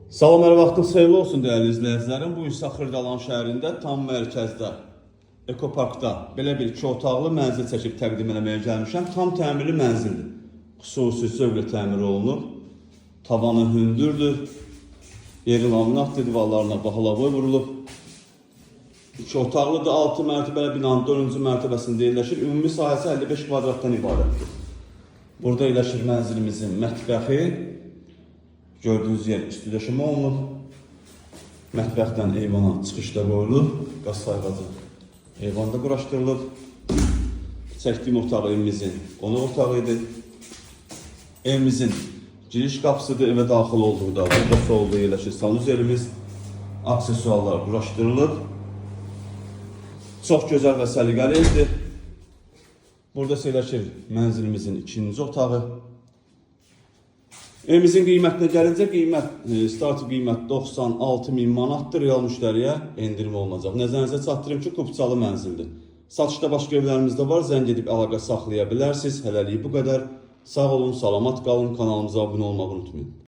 Salam, hər vaxtınız xeyirli olsun dəyərli izləyicilərim. Bu isə Xırdalan şəhərində tam mərkəzdə, Ekoparkda belə bir 2 otaqlı mənzil çəkib təqdim eləməyə gəlmişəm. Tam təmirli mənzildir. Xüsusi zövqlə təmir olunub. Tavanı hündürdür. Yeri laminatdır, divarlarına bahalavoy vurulub. 2 otaqlıdır, 6 mərtəbəli binanın 4-cü mərtəbəsində yerləşir. Ümumi sahəsi 55 kvadratdan ibarətdir. Burada yerləşir mənzilimizin mətbəxi. Gördüğünüz yer üstü döşəmə olunub. Mətbəxdən eyvana çıxışda qoyulub. Qaz sayğacı eyvanda quraşdırılıb. Çəkdiyim otaq evimizin qonaq otağı idi. Evimizin giriş qapısıdır. Evə daxil olduqda burada solda yerləşir sanuzerimiz. Aksesuarlar quraşdırılıb. Çox gözəl və səliqəli evdir. Burada yerləşir mənzilimizin ikinci otağı. Evimizin qiymətinə gəlincə, start qiymət 96.000 manatdır, real müştəriyə endirim olunacaq. Nəzərinizə çatdırım ki, kupçalı mənzildir. Satışda başqa evlərimiz də var, zəng edib əlaqə saxlaya bilərsiniz. Hələlik bu qədər. Sağ olun, salamat qalın, kanalımıza abunə olmağı unutmayın.